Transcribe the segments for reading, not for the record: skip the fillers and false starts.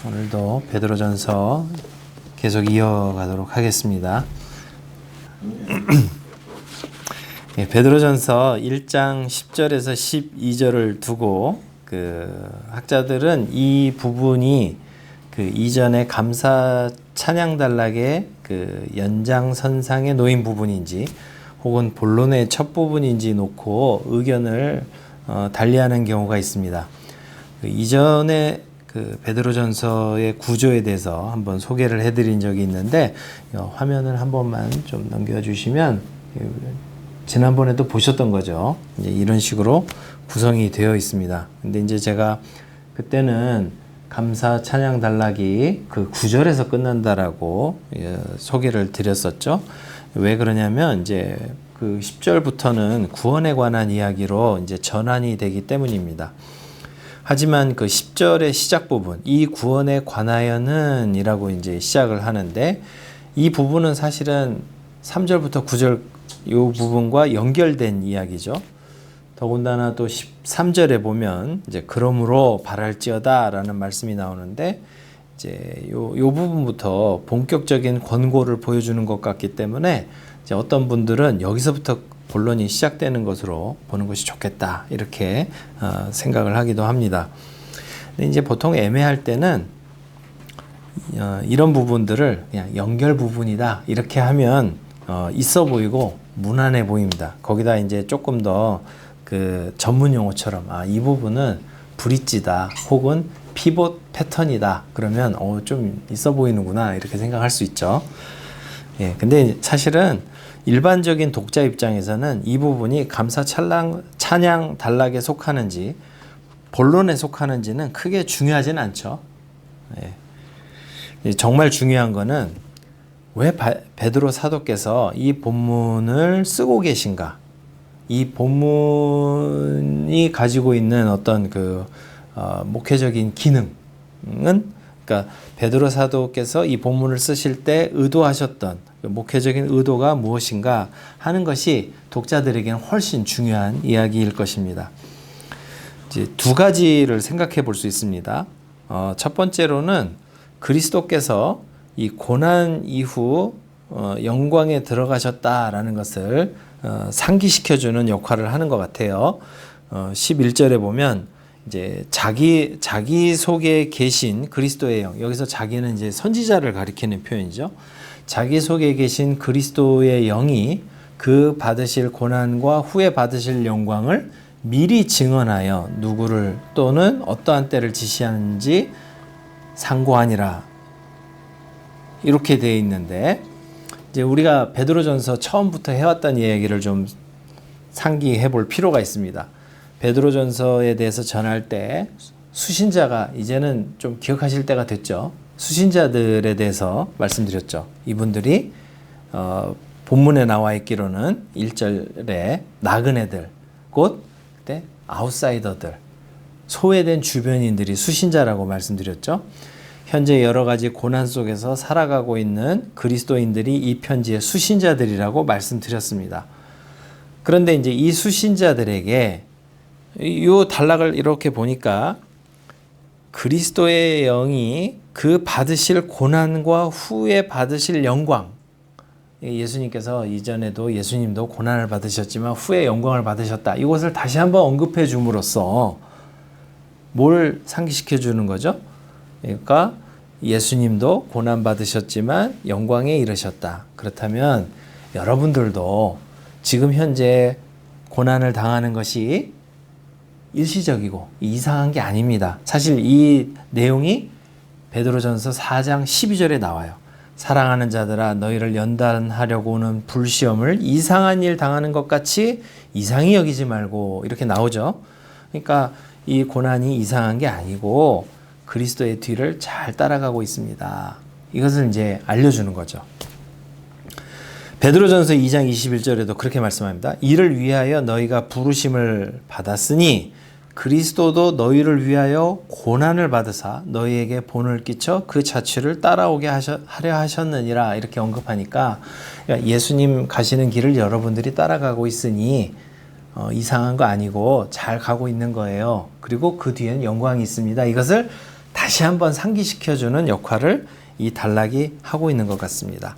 오늘도 베드로전서 계속 이어가도록 하겠습니다. 베드로전서 1장 10절에서 12절을 두고 학자들은 이 부분이 이전에 감사 찬양 단락의 연장선상에 놓인 부분인지 혹은 본론의 첫 부분인지 놓고 의견을 달리하는 경우가 있습니다. 이전에 베드로전서의 구조에 대해서 한번 소개를 해드린 적이 있는데 화면을 한 번만 좀 넘겨주시면 지난번에도 보셨던 거죠. 이제 이런 식으로 구성이 되어 있습니다. 근데 이제 제가 그때는 감사 찬양 단락이 9절에서 끝난다라고 소개를 드렸었죠. 왜 그러냐면 이제 10절부터는 구원에 관한 이야기로 이제 전환이 되기 때문입니다. 하지만 10절의 시작 부분, 이 구원에 관하여는 이라고 이제 시작을 하는데 이 부분은 사실은 3절부터 9절 이 부분과 연결된 이야기죠. 더군다나 또 13절에 보면 이제 그러므로 바랄지어다라는 말씀이 나오는데 이제 요 부분부터 본격적인 권고를 보여주는 것 같기 때문에 이제 어떤 분들은 여기서부터 본론이 시작되는 것으로 보는 것이 좋겠다 이렇게 생각을 하기도 합니다. 근데 이제 보통 애매할 때는 이런 부분들을 그냥 연결 부분이다 이렇게 하면 있어 보이고 무난해 보입니다. 거기다 이제 조금 더 전문 용어처럼 이 부분은 브릿지다 혹은 피봇 패턴이다 그러면 좀 있어 보이는구나 이렇게 생각할 수 있죠. 근데 사실은 일반적인 독자 입장에서는 이 부분이 감사 찬양 단락에 속하는지 본론에 속하는지는 크게 중요하진 않죠. 정말 중요한 거는 왜 베드로 사도께서 이 본문을 쓰고 계신가? 이 본문이 가지고 있는 어떤 목회적인 기능은, 그러니까 베드로 사도께서 이 본문을 쓰실 때 의도하셨던 목회적인 의도가 무엇인가 하는 것이 독자들에게는 훨씬 중요한 이야기일 것입니다. 이제 두 가지를 생각해 볼 수 있습니다. 첫 번째로는 그리스도께서 이 고난 이후 영광에 들어가셨다라는 것을 상기시켜주는 역할을 하는 것 같아요. 11절에 보면 이제 자기 속에 계신 그리스도의 영, 여기서 자기는 이제 선지자를 가리키는 표현이죠. 자기 속에 계신 그리스도의 영이 그 받으실 고난과 후에 받으실 영광을 미리 증언하여 누구를 또는 어떠한 때를 지시하는지 상고하니라 이렇게 되어 있는데 이제 우리가 베드로전서 처음부터 해왔던 이야기를 좀 상기해 볼 필요가 있습니다. 베드로전서에 대해서 전할 때 수신자가 이제는 좀 기억하실 때가 됐죠. 수신자들에 대해서 말씀드렸죠. 이분들이 본문에 나와 있기로는 1절에 나그네들, 곧 그때 아웃사이더들, 소외된 주변인들이 수신자라고 말씀드렸죠. 현재 여러 가지 고난 속에서 살아가고 있는 그리스도인들이 이 편지의 수신자들이라고 말씀드렸습니다. 그런데 이제 이 수신자들에게 이 단락을 이렇게 보니까 그리스도의 영이 그 받으실 고난과 후에 받으실 영광, 예수님께서 이전에도 예수님도 고난을 받으셨지만 후에 영광을 받으셨다. 이것을 다시 한번 언급해 줌으로써 뭘 상기시켜 주는 거죠? 그러니까 예수님도 고난 받으셨지만 영광에 이르셨다. 그렇다면 여러분들도 지금 현재 고난을 당하는 것이 일시적이고 이상한 게 아닙니다. 사실 이 내용이 베드로전서 4장 12절에 나와요. 사랑하는 자들아 너희를 연단하려고 오는 불시험을 이상한 일 당하는 것 같이 이상히 여기지 말고 이렇게 나오죠. 그러니까 이 고난이 이상한 게 아니고 그리스도의 뒤를 잘 따라가고 있습니다. 이것을 이제 알려주는 거죠. 베드로전서 2장 21절에도 그렇게 말씀합니다. 이를 위하여 너희가 부르심을 받았으니 그리스도도 너희를 위하여 고난을 받으사 너희에게 본을 끼쳐 그 자취를 따라오게 하려 하셨느니라 이렇게 언급하니까 예수님 가시는 길을 여러분들이 따라가고 있으니 이상한 거 아니고 잘 가고 있는 거예요. 그리고 그 뒤에는 영광이 있습니다. 이것을 다시 한번 상기시켜주는 역할을 이 단락이 하고 있는 것 같습니다.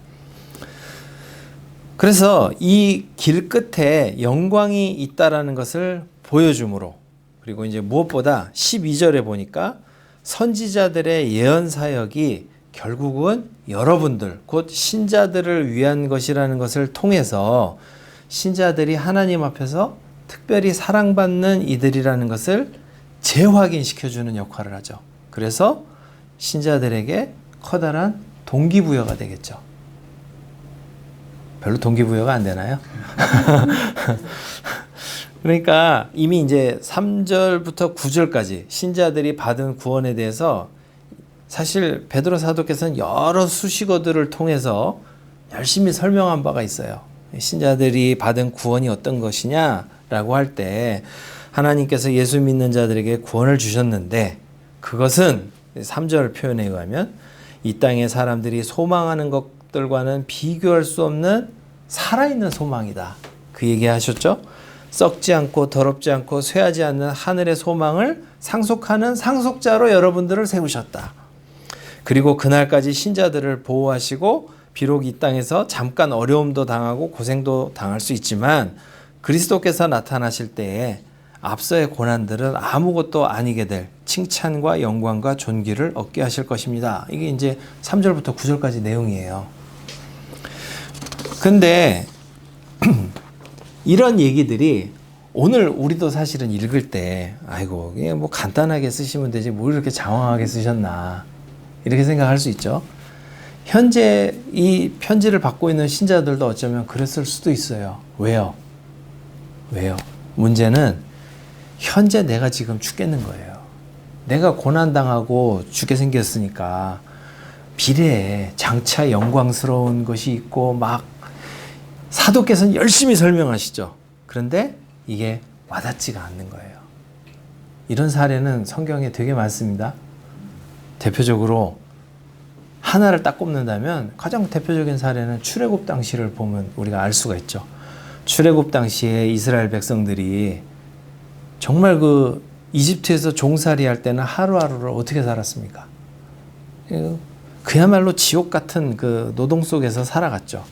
그래서 이 길 끝에 영광이 있다라는 것을 보여주므로, 그리고 이제 무엇보다 12절에 보니까 선지자들의 예언 사역이 결국은 여러분들, 곧 신자들을 위한 것이라는 것을 통해서 신자들이 하나님 앞에서 특별히 사랑받는 이들이라는 것을 재확인시켜주는 역할을 하죠. 그래서 신자들에게 커다란 동기부여가 되겠죠. 별로 동기부여가 안 되나요? 그러니까 이미 이제 3절부터 9절까지 신자들이 받은 구원에 대해서 사실 베드로 사도께서는 여러 수식어들을 통해서 열심히 설명한 바가 있어요. 신자들이 받은 구원이 어떤 것이냐라고 할 때 하나님께서 예수 믿는 자들에게 구원을 주셨는데, 그것은 3절 표현에 의하면 이 땅의 사람들이 소망하는 것들과는 비교할 수 없는 살아있는 소망이다. 그 얘기 하셨죠? 썩지 않고 더럽지 않고 쇠하지 않는 하늘의 소망을 상속하는 상속자로 여러분들을 세우셨다. 그리고 그날까지 신자들을 보호하시고 비록 이 땅에서 잠깐 어려움도 당하고 고생도 당할 수 있지만 그리스도께서 나타나실 때에 앞서의 고난들은 아무것도 아니게 될 칭찬과 영광과 존귀를 얻게 하실 것입니다. 이게 이제 3절부터 9절까지 내용이에요. 근데 이런 얘기들이 오늘 우리도 사실은 읽을 때 아이고 그냥 뭐 간단하게 쓰시면 되지 뭘 이렇게 장황하게 쓰셨나 이렇게 생각할 수 있죠. 현재 이 편지를 받고 있는 신자들도 어쩌면 그랬을 수도 있어요. 왜요? 문제는 현재 내가 지금 죽겠는 거예요. 내가 고난당하고 죽게 생겼으니까 미래에 장차 영광스러운 것이 있고 막 사도께서는 열심히 설명하시죠. 그런데 이게 와닿지가 않는 거예요. 이런 사례는 성경에 되게 많습니다. 대표적으로 하나를 딱 꼽는다면 가장 대표적인 사례는 출애굽 당시를 보면 우리가 알 수가 있죠. 출애굽 당시에 이스라엘 백성들이 정말 그 이집트에서 종살이 할 때는 하루하루를 어떻게 살았습니까? 그야말로 지옥 같은 그 노동 속에서 살아갔죠.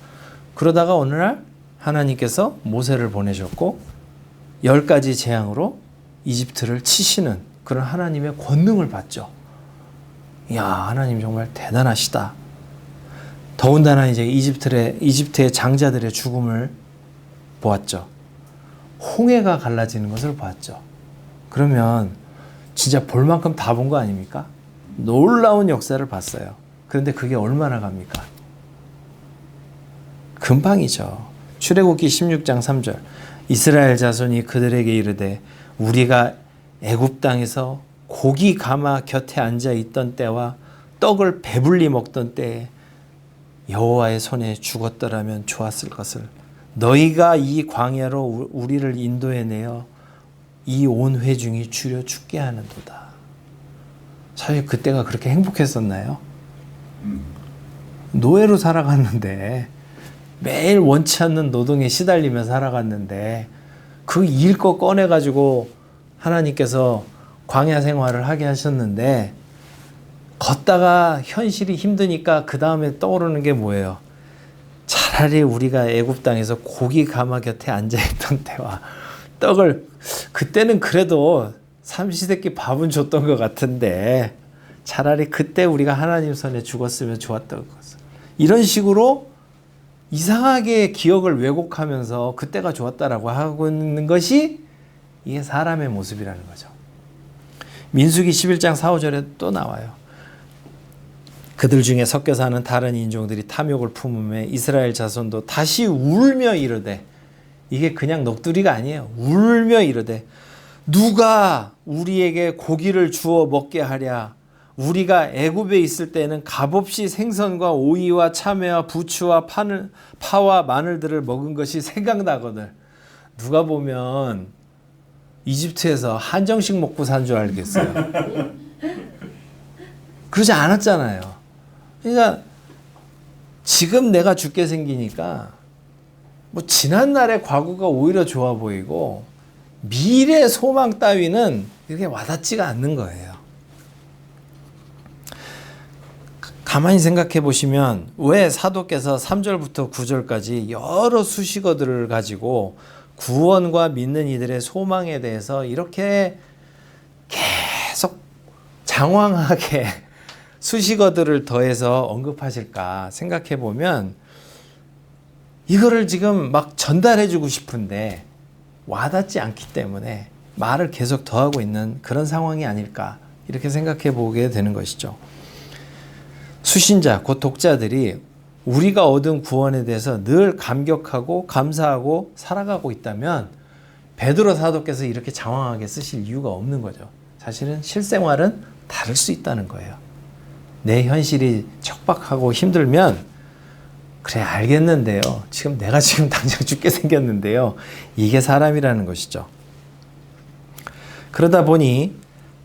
그러다가 어느 날 하나님께서 모세를 보내셨고 10가지 재앙으로 이집트를 치시는 그런 하나님의 권능을 받죠. 이야, 하나님 정말 대단하시다. 더군다나 이제 이집트의 장자들의 죽음을 보았죠. 홍해가 갈라지는 것을 보았죠. 그러면 진짜 볼 만큼 다 본 거 아닙니까? 놀라운 역사를 봤어요. 그런데 그게 얼마나 갑니까? 금방이죠. 출애굽기 16장 3절 이스라엘 자손이 그들에게 이르되 우리가 애굽 땅에서 고기 가마 곁에 앉아 있던 때와 떡을 배불리 먹던 때에 여호와의 손에 죽었더라면 좋았을 것을 너희가 이 광야로 우리를 인도해내어 이 온 회중이 주려 죽게 하는도다. 사실 그때가 그렇게 행복했었나요? 노예로 살아갔는데 매일 원치 않는 노동에 시달리며 살아갔는데 그 일 거 꺼내가지고 하나님께서 광야 생활을 하게 하셨는데 걷다가 현실이 힘드니까 그 다음에 떠오르는 게 뭐예요? 차라리 우리가 애굽 땅에서 고기 가마 곁에 앉아있던 때와 떡을 그때는 그래도 삼시세끼 밥은 줬던 것 같은데 차라리 그때 우리가 하나님 손에 죽었으면 좋았던 것을 이런 식으로 이상하게 기억을 왜곡하면서 그때가 좋았다라고 하고 있는 것이 이게 사람의 모습이라는 거죠. 민수기 11장 4, 5절에 또 나와요. 그들 중에 섞여 사는 다른 인종들이 탐욕을 품음에 이스라엘 자손도 다시 울며 이르되 이게 그냥 넋두리가 아니에요. 울며 이르되 누가 우리에게 고기를 주어 먹게 하랴. 우리가 애굽에 있을 때는 값없이 생선과 오이와 참외와 부추와 파와 마늘들을 먹은 것이 생각나거늘. 누가 보면 이집트에서 한정식 먹고 산 줄 알겠어요. 그러지 않았잖아요. 그러니까 지금 내가 죽게 생기니까 뭐 지난날의 과거가 오히려 좋아 보이고 미래 소망 따위는 이렇게 와닿지가 않는 거예요. 가만히 생각해 보시면 왜 사도께서 3절부터 9절까지 여러 수식어들을 가지고 구원과 믿는 이들의 소망에 대해서 이렇게 계속 장황하게 수식어들을 더해서 언급하실까 생각해 보면 이거를 지금 막 전달해 주고 싶은데 와닿지 않기 때문에 말을 계속 더하고 있는 그런 상황이 아닐까 이렇게 생각해 보게 되는 것이죠. 수신자, 곧 독자들이 우리가 얻은 구원에 대해서 늘 감격하고 감사하고 살아가고 있다면 베드로 사도께서 이렇게 장황하게 쓰실 이유가 없는 거죠. 사실은 실생활은 다를 수 있다는 거예요. 내 현실이 척박하고 힘들면 그래 알겠는데요. 내가 지금 당장 죽게 생겼는데요. 이게 사람이라는 것이죠. 그러다 보니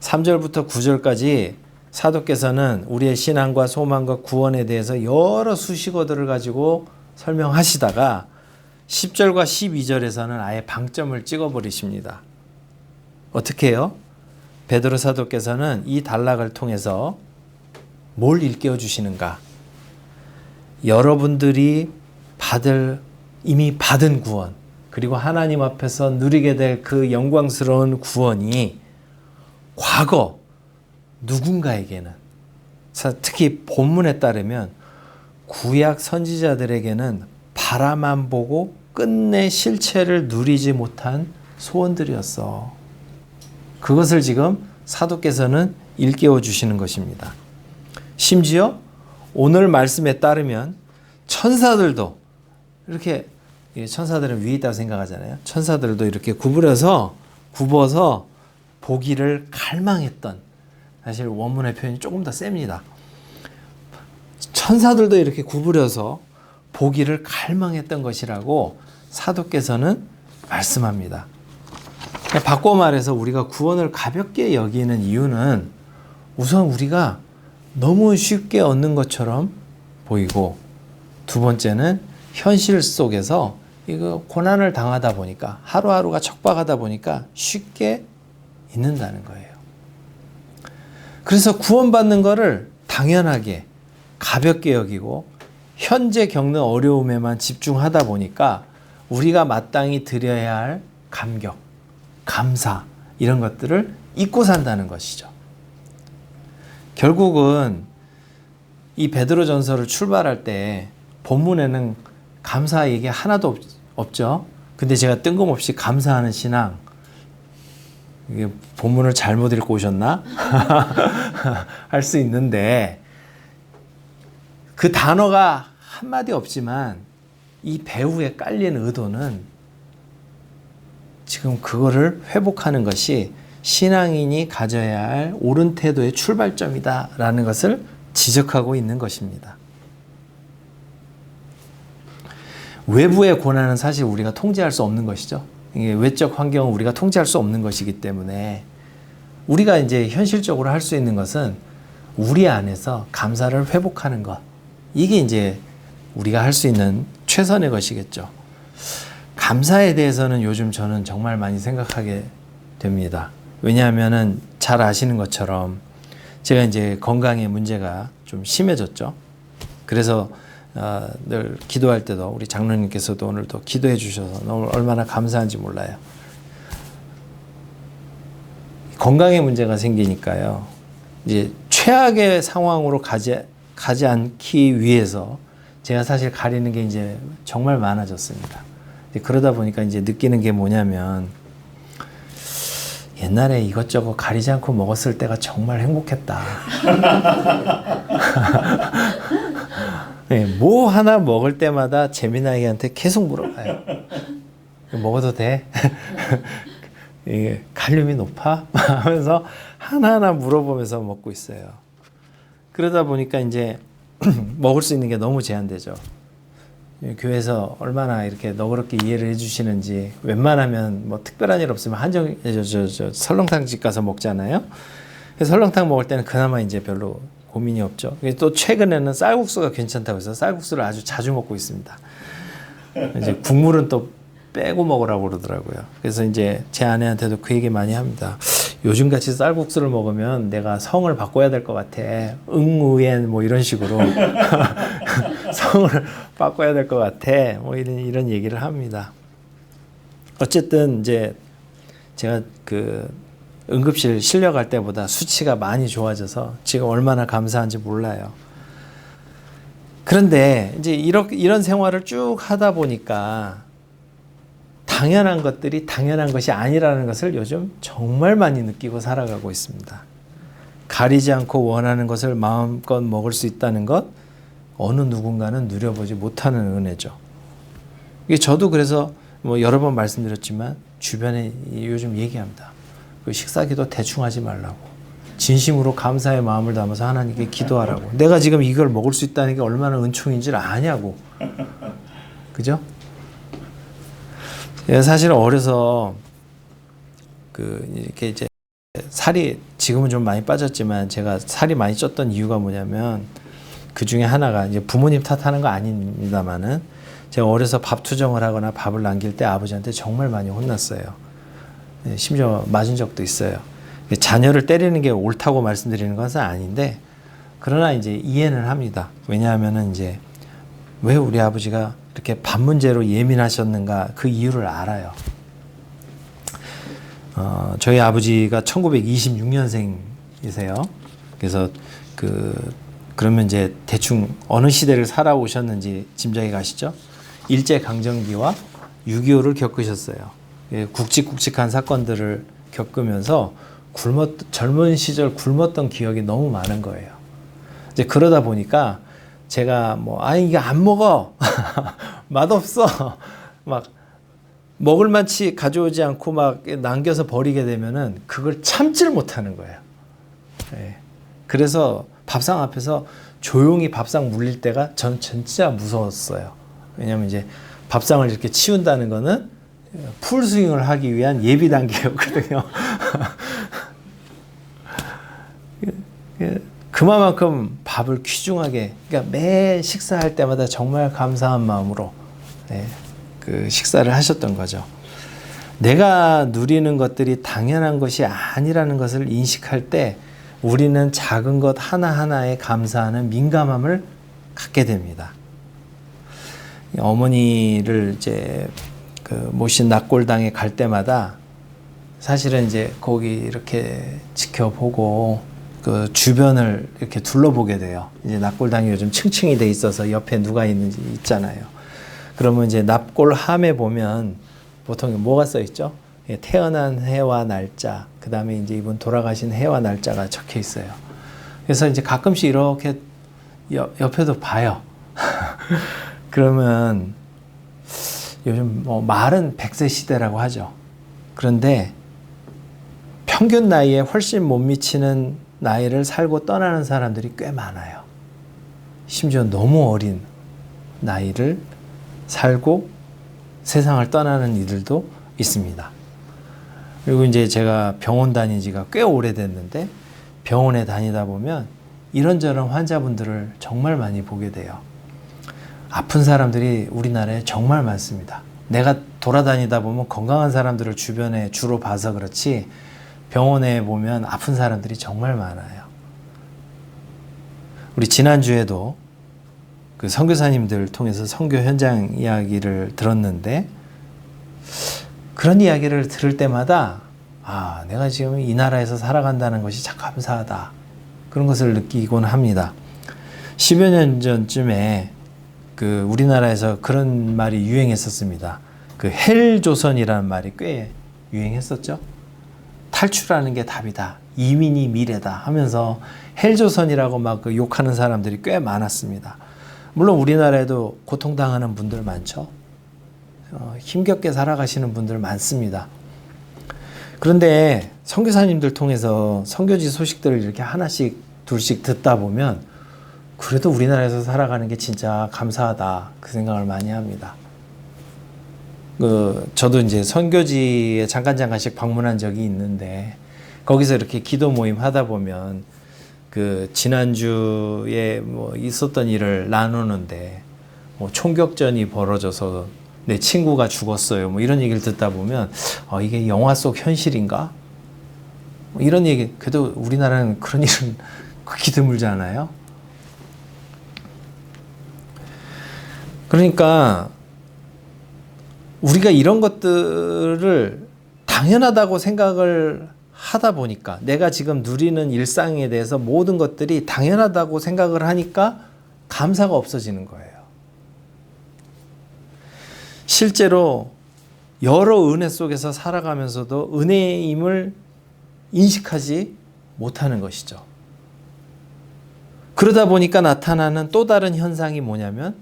3절부터 9절까지 사도께서는 우리의 신앙과 소망과 구원에 대해서 여러 수식어들을 가지고 설명하시다가 10절과 12절에서는 아예 방점을 찍어버리십니다. 어떻게 해요? 베드로 사도께서는 이 단락을 통해서 뭘 일깨워 주시는가? 여러분들이 이미 받은 구원, 그리고 하나님 앞에서 누리게 될 그 영광스러운 구원이 과거 누군가에게는, 특히 본문에 따르면 구약 선지자들에게는 바라만 보고 끝내 실체를 누리지 못한 소원들이었어. 그것을 지금 사도께서는 일깨워 주시는 것입니다. 심지어 오늘 말씀에 따르면 천사들도 이렇게, 천사들은 위에 있다고 생각하잖아요. 천사들도 이렇게 굽어서 보기를 갈망했던, 사실 원문의 표현이 조금 더 셉니다. 천사들도 이렇게 구부려서 보기를 갈망했던 것이라고 사도께서는 말씀합니다. 바꿔 말해서 우리가 구원을 가볍게 여기는 이유는 우선 우리가 너무 쉽게 얻는 것처럼 보이고, 두 번째는 현실 속에서 이거 고난을 당하다 보니까, 하루하루가 척박하다 보니까 쉽게 잊는다는 거예요. 그래서 구원받는 거를 당연하게 가볍게 여기고 현재 겪는 어려움에만 집중하다 보니까 우리가 마땅히 드려야 할 감격, 감사 이런 것들을 잊고 산다는 것이죠. 결국은 이 베드로전서를 출발할 때 본문에는 감사 얘기 하나도 없죠. 근데 제가 뜬금없이 감사하는 신앙, 이게 본문을 잘못 읽고 오셨나? 할 수 있는데 그 단어가 한마디 없지만 이 배후에 깔린 의도는 지금 그거를 회복하는 것이 신앙인이 가져야 할 옳은 태도의 출발점이다라는 것을 지적하고 있는 것입니다. 외부의 고난은 사실 우리가 통제할 수 없는 것이죠. 이게 외적 환경은 우리가 통제할 수 없는 것이기 때문에 우리가 이제 현실적으로 할 수 있는 것은 우리 안에서 감사를 회복하는 것. 이게 이제 우리가 할 수 있는 최선의 것이겠죠. 감사에 대해서는 요즘 저는 정말 많이 생각하게 됩니다. 왜냐하면은 잘 아시는 것처럼 제가 이제 건강에 문제가 좀 심해졌죠. 그래서 늘 기도할 때도 우리 장로님께서도 오늘도 기도해 주셔서 너무 얼마나 감사한지 몰라요. 건강에 문제가 생기니까요. 이제 최악의 상황으로 가지 않기 위해서 제가 사실 가리는 게 이제 정말 많아졌습니다. 그러다 보니까 이제 느끼는 게 뭐냐면 옛날에 이것저것 가리지 않고 먹었을 때가 정말 행복했다. 네, 뭐 하나 먹을 때마다 재민아이한테 계속 물어봐요. 먹어도 돼? 이게 칼륨이 높아? 하면서 하나하나 물어보면서 먹고 있어요. 그러다 보니까 이제 먹을 수 있는 게 너무 제한되죠. 교회에서 얼마나 이렇게 너그럽게 이해를 해주시는지, 웬만하면 뭐 특별한 일 없으면 설렁탕 집 가서 먹잖아요. 설렁탕 먹을 때는 그나마 이제 별로 고민이 없죠. 또 최근에는 쌀국수가 괜찮다고 해서 쌀국수를 아주 자주 먹고 있습니다. 이제 국물은 또 빼고 먹으라고 그러더라고요. 그래서 이제 제 아내한테도 그 얘기 많이 합니다. 요즘같이 쌀국수를 먹으면 내가 성을 바꿔야 될 것 같아. 응우엔 뭐 이런 식으로 성을 바꿔야 될 것 같아. 뭐 이런 얘기를 합니다. 어쨌든 이제 제가 그 응급실 실려갈 때보다 수치가 많이 좋아져서 지금 얼마나 감사한지 몰라요. 그런데 이제 이런 생활을 쭉 하다 보니까 당연한 것들이 당연한 것이 아니라는 것을 요즘 정말 많이 느끼고 살아가고 있습니다. 가리지 않고 원하는 것을 마음껏 먹을 수 있다는 것, 어느 누군가는 누려보지 못하는 은혜죠. 이게 저도 그래서 뭐 여러 번 말씀드렸지만 주변에 요즘 얘기합니다. 그 식사기도 대충 하지 말라고. 진심으로 감사의 마음을 담아서 하나님께 기도하라고. 내가 지금 이걸 먹을 수 있다는 게 얼마나 은총인지를 아냐고. 그죠? 사실 어려서 이렇게 이제 살이 지금은 좀 많이 빠졌지만 제가 살이 많이 쪘던 이유가 뭐냐면 그 중에 하나가 이제 부모님 탓하는 거 아닙니다만은 제가 어려서 밥 투정을 하거나 밥을 남길 때 아버지한테 정말 많이 혼났어요. 심지어 맞은 적도 있어요. 자녀를 때리는 게 옳다고 말씀드리는 것은 아닌데 그러나 이제 이해는 합니다. 왜냐하면은 이제 왜 우리 아버지가 이렇게 밥 문제로 예민하셨는가 그 이유를 알아요. 저희 아버지가 1926년생이세요. 그래서 그러면 이제 대충 어느 시대를 살아오셨는지 짐작이 가시죠? 일제강점기와 6.25를 겪으셨어요. 굵직굵직한 사건들을 겪으면서 젊은 시절 굶었던 기억이 너무 많은 거예요. 이제 그러다 보니까 제가 이게 안 먹어. 맛없어. 막 먹을 만치 가져오지 않고 막 남겨서 버리게 되면은 그걸 참질 못하는 거예요. 네. 그래서 밥상 앞에서 조용히 밥상 물릴 때가 전 진짜 무서웠어요. 왜냐면 이제 밥상을 이렇게 치운다는 거는 풀스윙을 하기 위한 예비 단계였거든요. 그만큼 밥을 귀중하게, 그러니까 매 식사할 때마다 정말 감사한 마음으로 그 식사를 하셨던 거죠. 내가 누리는 것들이 당연한 것이 아니라는 것을 인식할 때 우리는 작은 것 하나하나에 감사하는 민감함을 갖게 됩니다. 어머니를 이제 모신 낙골당에 갈 때마다 사실은 이제 거기 이렇게 지켜보고 그 주변을 이렇게 둘러보게 돼요. 이제 납골당이 요즘 층층이 돼 있어서 옆에 누가 있는지 있잖아요. 그러면 이제 납골함에 보면 보통 뭐가 써 있죠? 태어난 해와 날짜, 그 다음에 이제 이분 돌아가신 해와 날짜가 적혀 있어요. 그래서 이제 가끔씩 이렇게 옆에도 봐요. 그러면 요즘 말은 100세 시대라고 하죠. 그런데 평균 나이에 훨씬 못 미치는 나이를 살고 떠나는 사람들이 꽤 많아요. 심지어 너무 어린 나이를 살고 세상을 떠나는 이들도 있습니다. 그리고 이제 제가 병원 다닌 지가 꽤 오래됐는데 병원에 다니다 보면 이런저런 환자분들을 정말 많이 보게 돼요. 아픈 사람들이 우리나라에 정말 많습니다. 내가 돌아다니다 보면 건강한 사람들을 주변에 주로 봐서 그렇지 병원에 보면 아픈 사람들이 정말 많아요. 우리 지난주에도 그 선교사님들 통해서 선교 현장 이야기를 들었는데 그런 이야기를 들을 때마다 내가 지금 이 나라에서 살아간다는 것이 참 감사하다. 그런 것을 느끼곤 합니다. 10여 년 전쯤에 우리나라에서 그런 말이 유행했었습니다. 헬조선이라는 말이 꽤 유행했었죠. 탈출하는 게 답이다. 이민이 미래다 하면서 헬조선이라고 막 욕하는 사람들이 꽤 많았습니다. 물론 우리나라에도 고통당하는 분들 많죠. 힘겹게 살아가시는 분들 많습니다. 그런데 선교사님들 통해서 선교지 소식들을 이렇게 하나씩 둘씩 듣다 보면 그래도 우리나라에서 살아가는 게 진짜 감사하다 그 생각을 많이 합니다. 저도 이제 선교지에 잠깐씩 방문한 적이 있는데 거기서 이렇게 기도 모임 하다 보면 지난주에 있었던 일을 나누는데 총격전이 벌어져서 내 친구가 죽었어요. 이런 얘기를 듣다 보면 이게 영화 속 현실인가? 뭐 이런 얘기, 그래도 우리나라는 그런 일은 극히 드물지 않아요? 그러니까 우리가 이런 것들을 당연하다고 생각을 하다 보니까, 내가 지금 누리는 일상에 대해서 모든 것들이 당연하다고 생각을 하니까 감사가 없어지는 거예요. 실제로 여러 은혜 속에서 살아가면서도 은혜임을 인식하지 못하는 것이죠. 그러다 보니까 나타나는 또 다른 현상이 뭐냐면,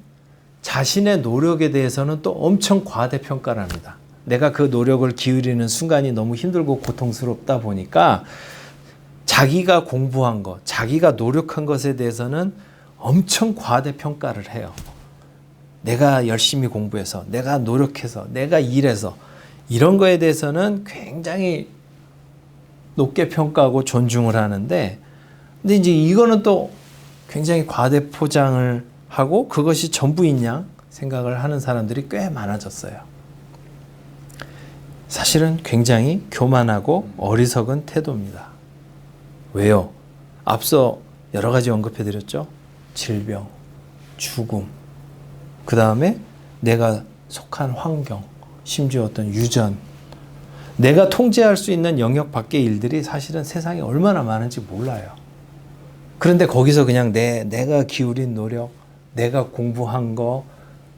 자신의 노력에 대해서는 또 엄청 과대평가를 합니다. 내가 그 노력을 기울이는 순간이 너무 힘들고 고통스럽다 보니까 자기가 공부한 것, 자기가 노력한 것에 대해서는 엄청 과대평가를 해요. 내가 열심히 공부해서, 내가 노력해서, 내가 일해서, 이런 거에 대해서는 굉장히 높게 평가하고 존중을 하는데, 근데 이제 이거는 또 굉장히 과대포장을 하고 그것이 전부인 양 생각을 하는 사람들이 꽤 많아졌어요. 사실은 굉장히 교만하고 어리석은 태도입니다. 왜요? 앞서 여러 가지 언급해드렸죠. 질병, 죽음, 그 다음에 내가 속한 환경, 심지어 어떤 유전, 내가 통제할 수 있는 영역 밖의 일들이 사실은 세상에 얼마나 많은지 몰라요. 그런데 거기서 그냥 내가 기울인 노력, 내가 공부한 거,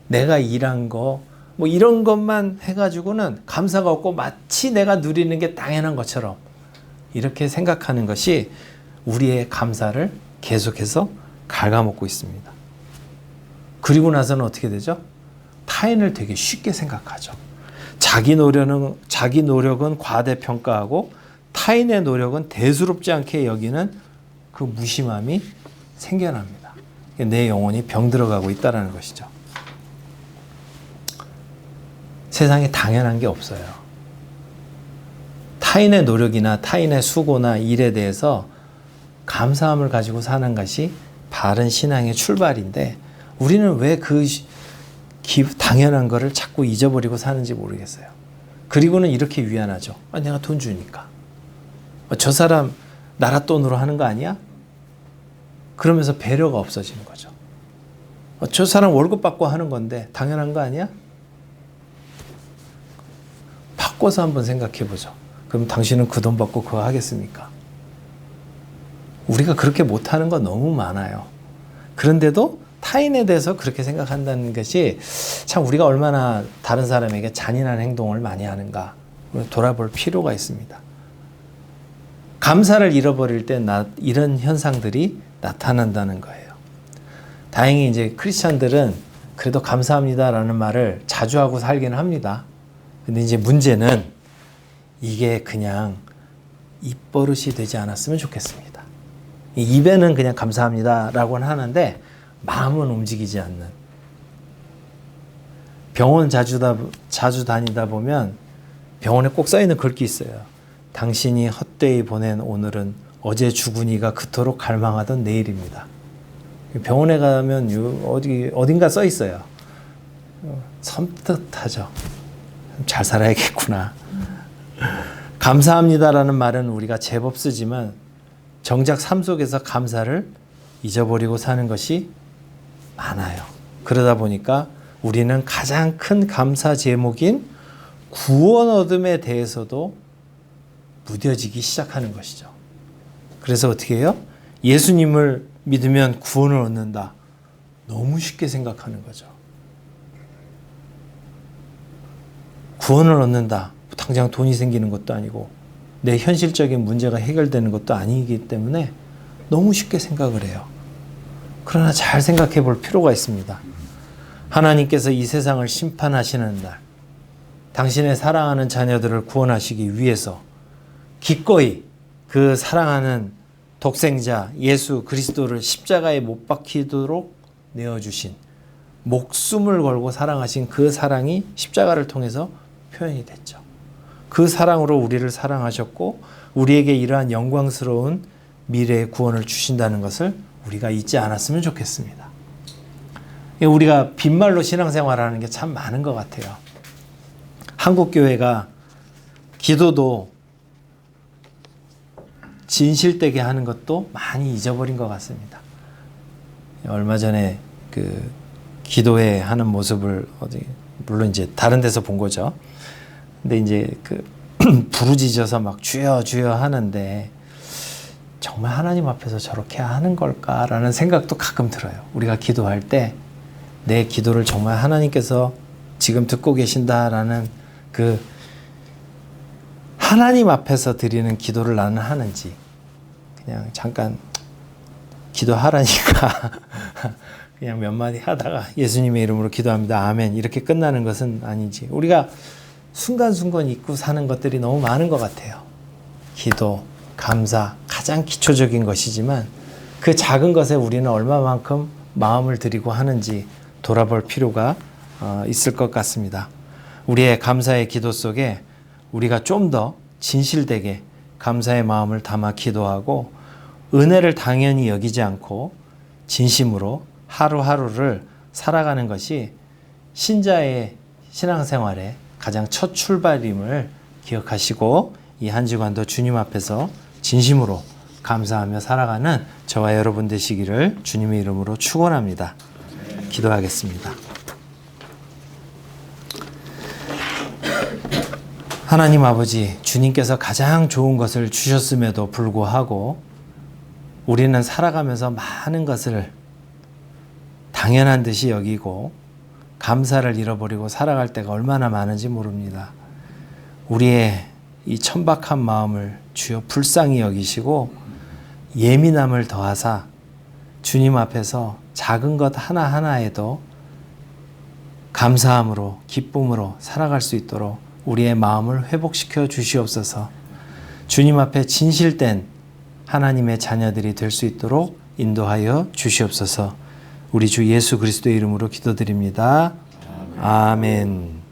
내가 일한 거, 뭐 이런 것만 해가지고는 감사가 없고 마치 내가 누리는 게 당연한 것처럼 이렇게 생각하는 것이 우리의 감사를 계속해서 갉아먹고 있습니다. 그리고 나서는 어떻게 되죠? 타인을 되게 쉽게 생각하죠. 자기 노력은 과대평가하고 타인의 노력은 대수롭지 않게 여기는 그 무심함이 생겨납니다. 내 영혼이 병들어가고 있다는 것이죠. 세상에 당연한 게 없어요. 타인의 노력이나 타인의 수고나 일에 대해서 감사함을 가지고 사는 것이 바른 신앙의 출발인데, 우리는 왜 그 당연한 거를 자꾸 잊어버리고 사는지 모르겠어요. 그리고는 이렇게 위안하죠. 내가 돈 주니까. 저 사람 나라 돈으로 하는 거 아니야? 그러면서 배려가 없어지는 거죠. 저 사람 월급 받고 하는 건데 당연한 거 아니야? 바꿔서 한번 생각해 보죠. 그럼 당신은 그 돈 받고 그거 하겠습니까? 우리가 그렇게 못하는 거 너무 많아요. 그런데도 타인에 대해서 그렇게 생각한다는 것이 참 우리가 얼마나 다른 사람에게 잔인한 행동을 많이 하는가 돌아볼 필요가 있습니다. 감사를 잃어버릴 때 이런 현상들이 나타난다는 거예요. 다행히 이제 크리스찬들은 그래도 감사합니다라는 말을 자주 하고 살기는 합니다. 근데 이제 문제는 이게 그냥 입버릇이 되지 않았으면 좋겠습니다. 입에는 그냥 감사합니다라고는 하는데 마음은 움직이지 않는. 병원 자주 다니다 보면 병원에 꼭 써있는 글귀 있어요. 당신이 헛되이 보낸 오늘은 어제 죽은 이가 그토록 갈망하던 내일입니다. 병원에 가면 어딘가 써 있어요. 섬뜩하죠. 잘 살아야겠구나. 감사합니다라는 말은 우리가 제법 쓰지만 정작 삶 속에서 감사를 잊어버리고 사는 것이 많아요. 그러다 보니까 우리는 가장 큰 감사 제목인 구원 얻음에 대해서도 무뎌지기 시작하는 것이죠. 그래서 어떻게 해요? 예수님을 믿으면 구원을 얻는다. 너무 쉽게 생각하는 거죠. 구원을 얻는다. 당장 돈이 생기는 것도 아니고 내 현실적인 문제가 해결되는 것도 아니기 때문에 너무 쉽게 생각을 해요. 그러나 잘 생각해 볼 필요가 있습니다. 하나님께서 이 세상을 심판하시는 날, 당신의 사랑하는 자녀들을 구원하시기 위해서 기꺼이 그 사랑하는 독생자 예수 그리스도를 십자가에 못 박히도록 내어주신, 목숨을 걸고 사랑하신 그 사랑이 십자가를 통해서 표현이 됐죠. 그 사랑으로 우리를 사랑하셨고 우리에게 이러한 영광스러운 미래의 구원을 주신다는 것을 우리가 잊지 않았으면 좋겠습니다. 우리가 빈말로 신앙생활하는 게 참 많은 것 같아요. 한국교회가 기도도 진실되게 하는 것도 많이 잊어버린 것 같습니다. 얼마 전에 그 기도회 하는 모습을 물론 이제 다른 데서 본 거죠. 근데 이제 그 부르짖어서 막 주여 주여 하는데 정말 하나님 앞에서 저렇게 하는 걸까라는 생각도 가끔 들어요. 우리가 기도할 때 내 기도를 정말 하나님께서 지금 듣고 계신다라는 그 하나님 앞에서 드리는 기도를 나는 하는지, 그냥 잠깐 기도하라니까 그냥 몇 마디 하다가 예수님의 이름으로 기도합니다. 아멘. 이렇게 끝나는 것은 아닌지, 우리가 순간순간 잊고 사는 것들이 너무 많은 것 같아요. 기도, 감사, 가장 기초적인 것이지만 그 작은 것에 우리는 얼마만큼 마음을 들이고 하는지 돌아볼 필요가 있을 것 같습니다. 우리의 감사의 기도 속에 우리가 좀 더 진실되게 감사의 마음을 담아 기도하고 은혜를 당연히 여기지 않고 진심으로 하루하루를 살아가는 것이 신자의 신앙생활의 가장 첫 출발임을 기억하시고 이 한 주간도 주님 앞에서 진심으로 감사하며 살아가는 저와 여러분 되시기를 주님의 이름으로 축원합니다. 기도하겠습니다. 하나님 아버지, 주님께서 가장 좋은 것을 주셨음에도 불구하고 우리는 살아가면서 많은 것을 당연한 듯이 여기고 감사를 잃어버리고 살아갈 때가 얼마나 많은지 모릅니다. 우리의 이 천박한 마음을 주여 불쌍히 여기시고 예민함을 더하사 주님 앞에서 작은 것 하나하나에도 감사함으로 기쁨으로 살아갈 수 있도록 우리의 마음을 회복시켜 주시옵소서. 주님 앞에 진실된 하나님의 자녀들이 될 수 있도록 인도하여 주시옵소서. 우리 주 예수 그리스도의 이름으로 기도드립니다. 아멘.